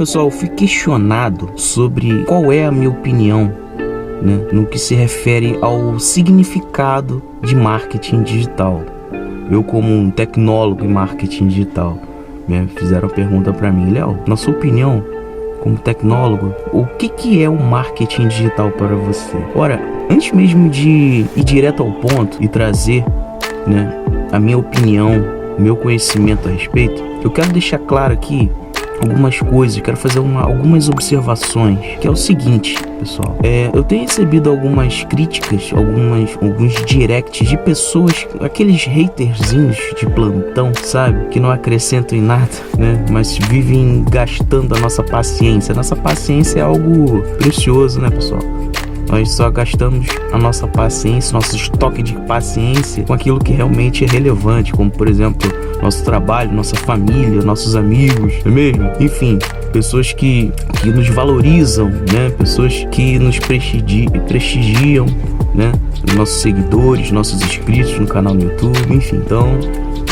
pessoal, eu fui questionado sobre qual é a minha opinião, né, no que se refere ao significado de marketing digital. Eu, como um tecnólogo em marketing digital, né, fizeram a pergunta para mim: Léo, na sua opinião, como tecnólogo, o que é o marketing digital para você? Ora, antes mesmo de ir direto ao ponto e trazer, né, a minha opinião, meu conhecimento a respeito, eu quero deixar claro aqui algumas coisas, quero fazer algumas observações, que é o seguinte, pessoal. Eu tenho recebido algumas críticas, alguns directs de pessoas, aqueles haterzinhos de plantão, sabe? Que não acrescentam em nada, né? Mas vivem gastando a nossa paciência. Nossa paciência é algo precioso, né, pessoal? Nós só gastamos a nossa paciência, nosso estoque de paciência com aquilo que realmente é relevante, como, por exemplo, nosso trabalho, nossa família, nossos amigos, não é mesmo? Enfim, pessoas que nos valorizam, né? Pessoas que nos prestigiam, né? Nossos seguidores, nossos inscritos no canal no YouTube, enfim. Então,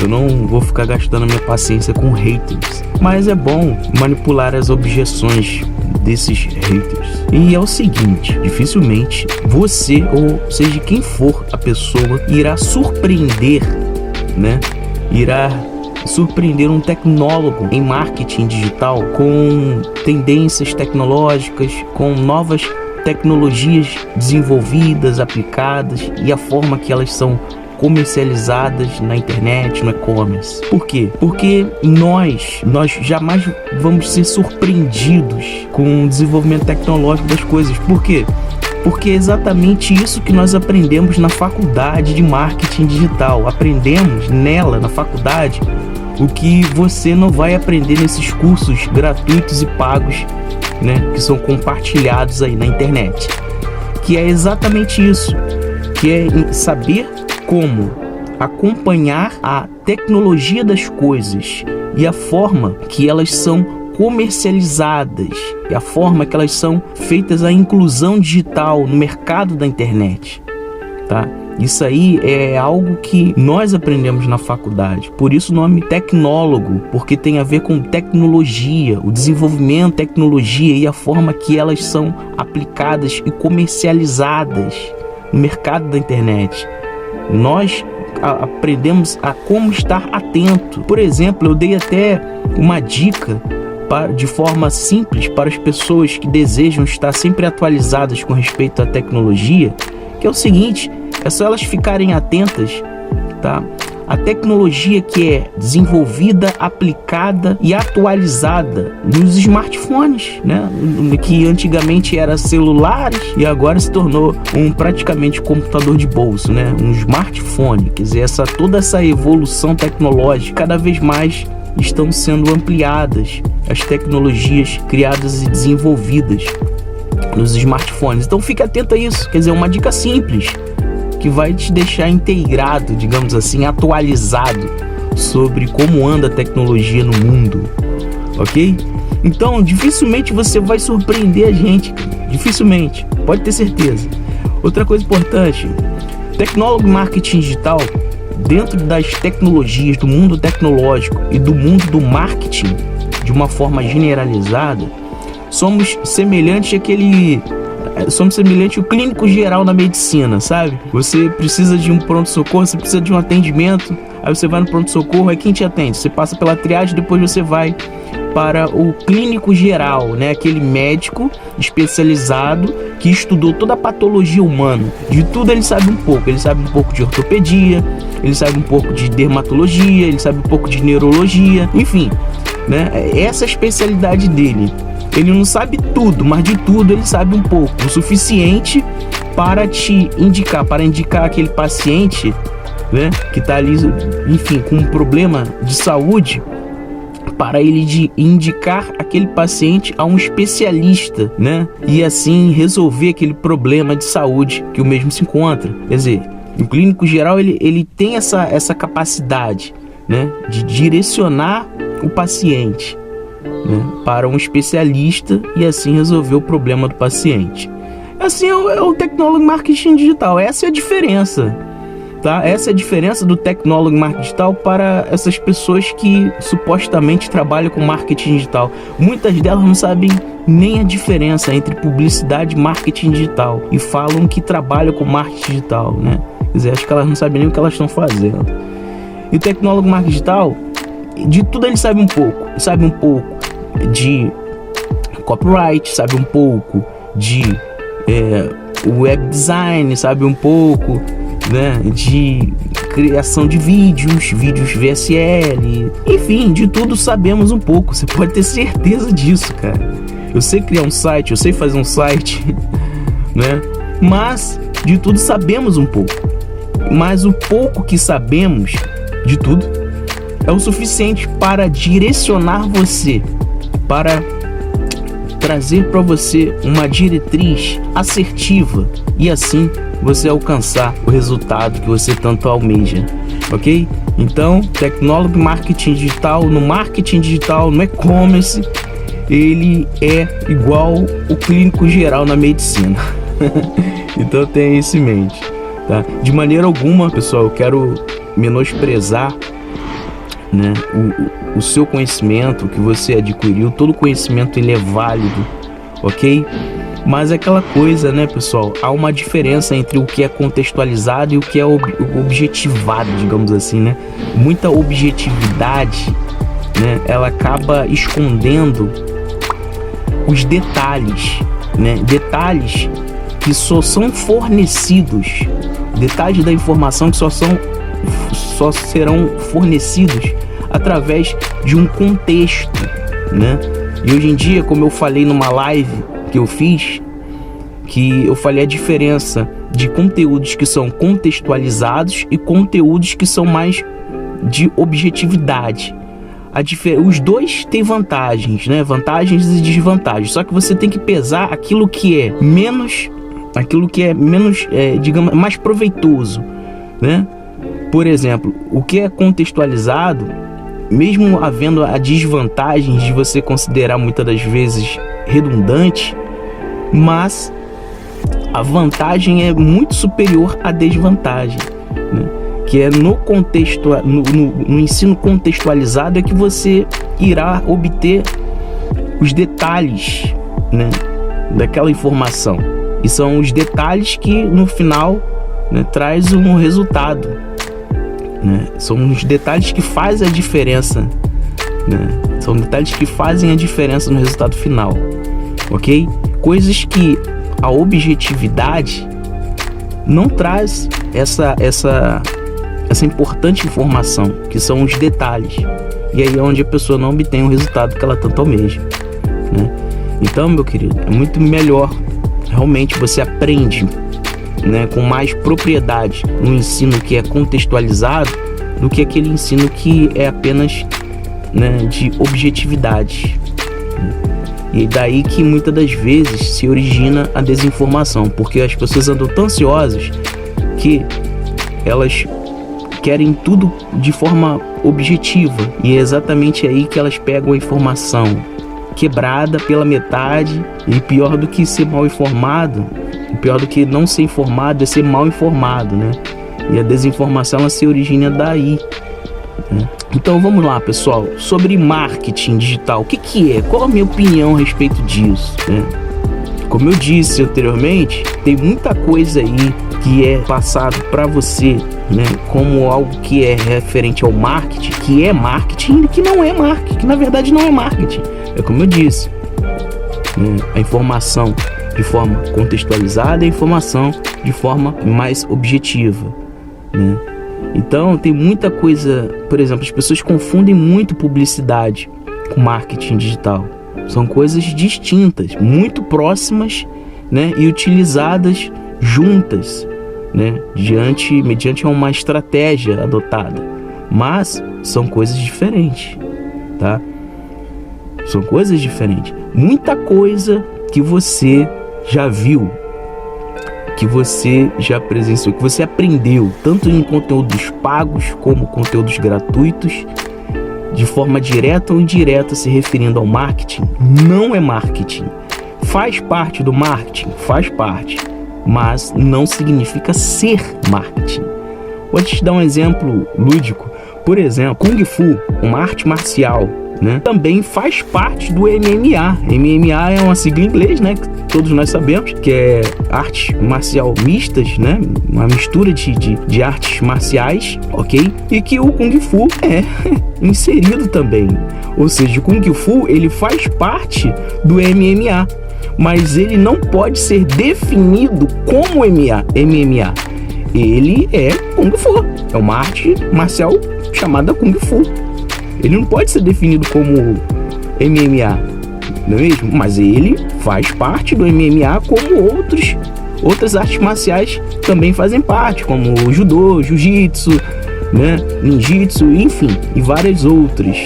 eu não vou ficar gastando a minha paciência com haters. Mas é bom manipular as objeções desses haters. E é o seguinte, dificilmente você, ou seja, quem for a pessoa, irá surpreender, né? Irá surpreender um tecnólogo em marketing digital com tendências tecnológicas, com novas tecnologias desenvolvidas, aplicadas e a forma que elas são comercializadas na internet, no e-commerce. Por quê? Porque nós jamais vamos ser surpreendidos com o desenvolvimento tecnológico das coisas. Por quê? Porque é exatamente isso que nós aprendemos na faculdade de marketing digital. Aprendemos nela, na faculdade, o que você não vai aprender nesses cursos gratuitos e pagos, né, que são compartilhados aí na internet. Que é exatamente isso, que é saber como acompanhar a tecnologia das coisas e a forma que elas são comercializadas e a forma que elas são feitas, a inclusão digital no mercado da internet, tá? Isso aí é algo que nós aprendemos na faculdade, por isso o nome tecnólogo, porque tem a ver com tecnologia, o desenvolvimento de tecnologia e a forma que elas são aplicadas e comercializadas no mercado da internet. Nós aprendemos a como estar atento. Por exemplo, eu dei até uma dica de forma simples para as pessoas que desejam estar sempre atualizadas com respeito à tecnologia, que é o seguinte: é só elas ficarem atentas, tá? A tecnologia que é desenvolvida, aplicada e atualizada nos smartphones, né? Que antigamente era celulares e agora se tornou praticamente computador de bolso, né? Um smartphone. Quer dizer, toda essa evolução tecnológica, cada vez mais estão sendo ampliadas as tecnologias criadas e desenvolvidas nos smartphones. Então fique atento a isso. Quer dizer, uma dica simples que vai te deixar integrado, digamos assim, atualizado sobre como anda a tecnologia no mundo, ok? Então, dificilmente você vai surpreender a gente, dificilmente, pode ter certeza. Outra coisa importante, tecnólogo em marketing digital, dentro das tecnologias, do mundo tecnológico e do mundo do marketing, de uma forma generalizada, somos semelhantes ao clínico geral na medicina, sabe? Você precisa de um pronto-socorro, você precisa de um atendimento, aí você vai no pronto-socorro, aí quem te atende? Você passa pela triagem, depois você vai para o clínico geral, né? Aquele médico especializado que estudou toda a patologia humana. De tudo ele sabe um pouco. Ele sabe um pouco de ortopedia, ele sabe um pouco de dermatologia, ele sabe um pouco de neurologia, enfim, né? Essa é a especialidade dele. Ele não sabe tudo, mas de tudo ele sabe um pouco, o suficiente para indicar aquele paciente, né, que está ali, enfim, com um problema de saúde, para ele indicar aquele paciente a um especialista, né, e assim resolver aquele problema de saúde que o mesmo se encontra. Quer dizer, o clínico geral ele tem essa capacidade, né, de direcionar o paciente, né, para um especialista e assim resolver o problema do paciente. Assim é o tecnólogo em marketing digital. Essa é a diferença, Tá? Essa é a diferença do tecnólogo em marketing digital para essas pessoas que supostamente trabalham com marketing digital. Muitas delas não sabem nem a diferença entre publicidade e marketing digital e falam que trabalham com marketing digital, né? Quer dizer, acho que elas não sabem nem o que elas estão fazendo. E o tecnólogo em marketing digital, de tudo ele sabe um pouco. Ele sabe um pouco de copyright, sabe um pouco de web design, sabe um pouco, né, de criação de vídeos VSL, enfim, de tudo sabemos um pouco. Você pode ter certeza disso, cara. Eu sei criar um site, eu sei fazer um site, né? Mas de tudo sabemos um pouco. Mas o pouco que sabemos de tudo é o suficiente para direcionar você, para trazer para você uma diretriz assertiva e assim você alcançar o resultado que você tanto almeja, ok? Então, tecnólogo em marketing digital, no marketing digital, no e-commerce, ele é igual o clínico geral na medicina. Então tenha isso em mente, tá? De maneira alguma, pessoal, eu quero menosprezar, né, o seu conhecimento que você adquiriu. Todo conhecimento ele é válido, ok? Mas é aquela coisa, né, pessoal, há uma diferença entre o que é contextualizado e o que é objetivado, digamos assim, né? Muita objetividade, né, ela acaba escondendo os detalhes, né? Detalhes que só são fornecidos, detalhes da informação que só serão fornecidos através de um contexto, né? E hoje em dia, como eu falei numa live que eu fiz, que eu falei a diferença de conteúdos que são contextualizados e conteúdos que são mais de objetividade. Os dois têm vantagens, né? Vantagens e desvantagens. Só que você tem que pesar aquilo que é menos, digamos, mais proveitoso, né? Por exemplo, o que é contextualizado, mesmo havendo a desvantagem de você considerar muitas das vezes redundante, mas a vantagem é muito superior à desvantagem, né? Que é no contexto, no ensino contextualizado é que você irá obter os detalhes, né, daquela informação. E são os detalhes que no final, né, traz um resultado, né? São os detalhes que fazem a diferença, né? São detalhes que fazem a diferença no resultado final, ok? Coisas que a objetividade não traz essa importante informação, que são os detalhes. E aí é onde a pessoa não obtém o resultado que ela tanto almeja, né? Então, meu querido, é muito melhor, realmente você aprende, né, com mais propriedade no ensino que é contextualizado do que aquele ensino que é apenas, né, de objetividade. E daí que muitas das vezes se origina a desinformação, porque as pessoas andam tão ansiosas que elas querem tudo de forma objetiva, e é exatamente aí que elas pegam a informação quebrada pela metade. E pior do que ser mal informado, pior do que não ser informado é ser mal informado, né? E a desinformação, ela se origina daí, né? Então vamos lá, pessoal, sobre marketing digital, o que é? Qual a minha opinião a respeito disso, né? Como eu disse anteriormente, tem muita coisa aí que é passado para você, né, como algo que é referente ao marketing, que é marketing e que não é marketing, que na verdade não é marketing. É como eu disse, né, a informação de forma contextualizada e a informação de forma mais objetiva, né? Então tem muita coisa, por exemplo, as pessoas confundem muito publicidade com marketing digital. São coisas distintas, muito próximas, né, e utilizadas juntas, né, mediante uma estratégia adotada, mas são coisas diferentes, tá? São coisas diferentes. Muita coisa que você já viu, que você já presenciou, que você aprendeu, tanto em conteúdos pagos como conteúdos gratuitos, de forma direta ou indireta, se referindo ao marketing, não é marketing. Faz parte do marketing? Faz parte, mas não significa ser marketing. Vou te dar um exemplo lúdico. Por exemplo, Kung Fu, uma arte marcial, né, também faz parte do MMA. MMA é uma sigla em inglês, né, que todos nós sabemos, que é arte marcial mistas, né, uma mistura de artes marciais, ok? E que o Kung Fu é inserido também. Ou seja, o Kung Fu, ele faz parte do MMA, mas ele não pode ser definido como MMA. Ele é Kung Fu, é uma arte marcial chamada Kung Fu. Ele não pode ser definido como MMA, não é mesmo? Mas ele faz parte do MMA, como outras artes marciais também fazem parte, como o judô, jiu-jitsu, né, ninjitsu, enfim, e várias outras.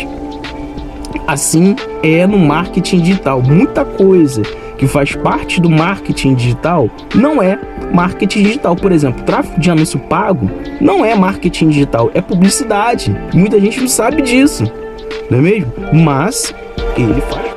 Assim é no marketing digital. Muita coisa que faz parte do marketing digital não é marketing digital. Por exemplo, tráfego de anúncio pago não é marketing digital, é publicidade. Muita gente não sabe disso, não é mesmo? Mas ele faz